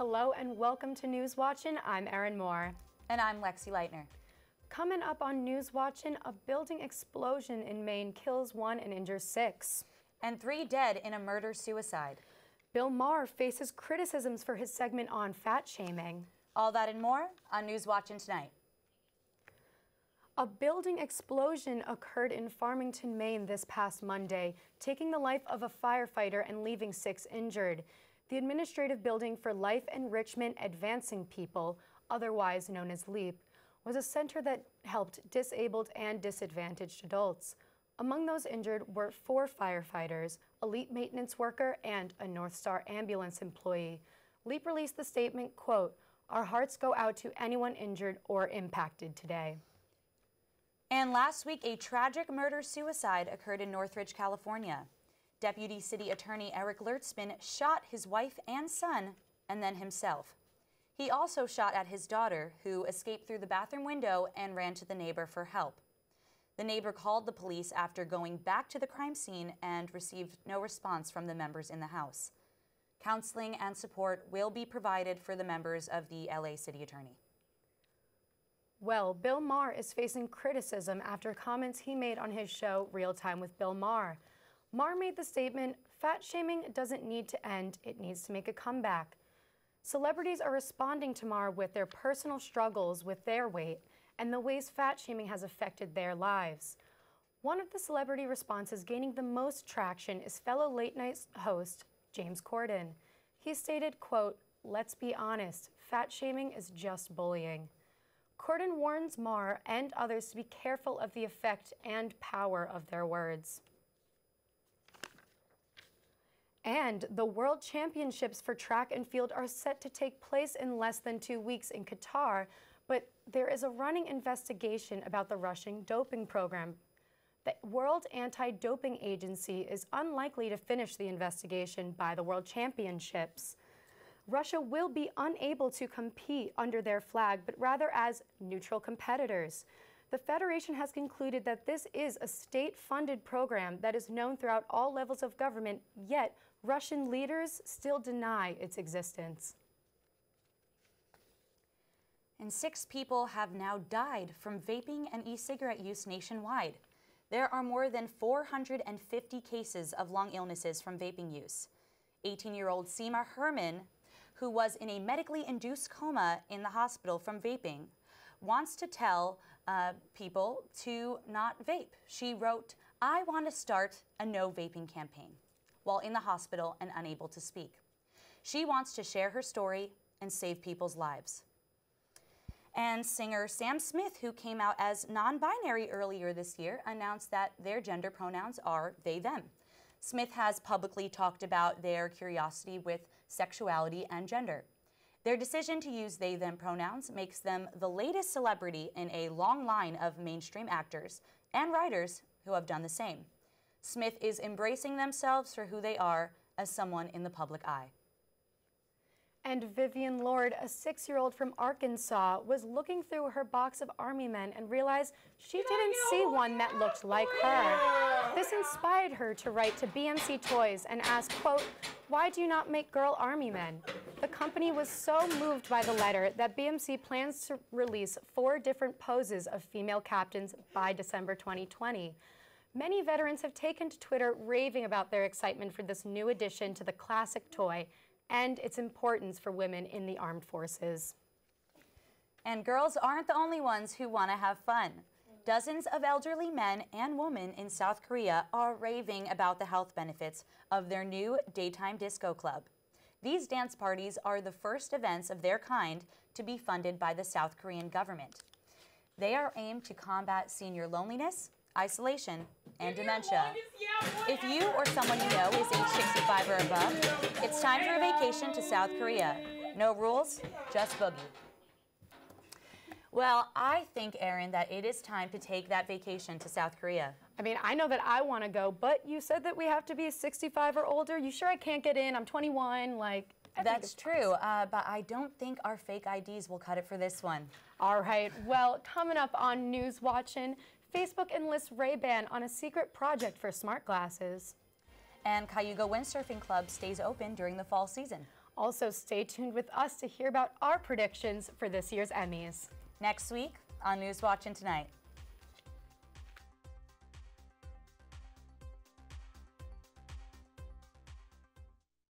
Hello and welcome to News Watchin'. I'm Erin Moore. And I'm Lexi Leitner. Coming up on News Watchin', a building explosion in Maine kills 1 and injures 6. And 3 dead in a murder-suicide. Bill Maher faces criticisms for his segment on fat shaming. All that and more on News Watchin' tonight. A building explosion occurred in Farmington, Maine this past Monday, taking the life of a firefighter and leaving 6 injured. The Administrative Building for Life Enrichment Advancing People, otherwise known as LEAP, was a center that helped disabled and disadvantaged adults. Among those injured were 4 firefighters, a LEAP maintenance worker, and a North Star ambulance employee. LEAP released the statement, quote, "Our hearts go out to anyone injured or impacted today." And last week, a tragic murder-suicide occurred in Northridge, California. Deputy City Attorney Eric Lertzman shot his wife and son, and then himself. He also shot at his daughter, who escaped through the bathroom window and ran to the neighbor for help. The neighbor called the police after going back to the crime scene and received no response from the members in the house. Counseling and support will be provided for the members of the LA City Attorney. Well, Bill Maher is facing criticism after comments he made on his show Real Time with Bill Maher. Maher made the statement, "Fat shaming doesn't need to end, it needs to make a comeback." Celebrities are responding to Maher with their personal struggles with their weight and the ways fat shaming has affected their lives. One of the celebrity responses gaining the most traction is fellow late night host James Corden. He stated, quote, "Let's be honest, fat shaming is just bullying." Corden warns Maher and others to be careful of the effect and power of their words. And the World Championships for track and field are set to take place in less than 2 weeks in Qatar, but there is a running investigation about the Russian doping program. The World Anti-Doping Agency is unlikely to finish the investigation by the World Championships. Russia will be unable to compete under their flag, but rather as neutral competitors. The Federation has concluded that this is a state-funded program that is known throughout all levels of government, yet Russian leaders still deny its existence. And 6 people have now died from vaping and e-cigarette use nationwide. There are more than 450 cases of lung illnesses from vaping use. 18-year-old Seema Herman, who was in a medically induced coma in the hospital from vaping, wants to tell people to not vape. She wrote, "I want to start a no vaping campaign," while in the hospital and unable to speak. She wants to share her story and save people's lives. And singer Sam Smith, who came out as non-binary earlier this year, announced that their gender pronouns are they, them. Smith has publicly talked about their curiosity with sexuality and gender. Their decision to use they, them pronouns makes them the latest celebrity in a long line of mainstream actors and writers who have done the same. Smith is embracing themselves for who they are as someone in the public eye. And Vivian Lord, a 6-year-old from Arkansas, was looking through her box of Army men and realized she didn't see one that looked like her. This inspired her to write to BMC Toys and ask, quote, "Why do you not make girl Army men?" The company was so moved by the letter that BMC plans to release 4 different poses of female captains by December 2020. Many veterans have taken to Twitter raving about their excitement for this new addition to the classic toy and its importance for women in the armed forces. And girls aren't the only ones who want to have fun. Dozens of elderly men and women in South Korea are raving about the health benefits of their new daytime disco club. These dance parties are the first events of their kind to be funded by the South Korean government. They are aimed to combat senior loneliness, isolation, and dementia. If you or someone you know is age 65 or above, it's time for a vacation to South Korea. No rules, just boogie. Well, I think, Erin, that it is time to take that vacation to South Korea. I mean, I know that I want to go, but you said that we have to be 65 or older. You sure I can't get in? I'm 21, like... That's true, but I don't think our fake IDs will cut it for this one. All right, well, coming up on News Watchin', Facebook enlists Ray-Ban on a secret project for smart glasses. And Cayuga Windsurfing Club stays open during the fall season. Also, stay tuned with us to hear about our predictions for this year's Emmys. Next week on News Watch and Tonight.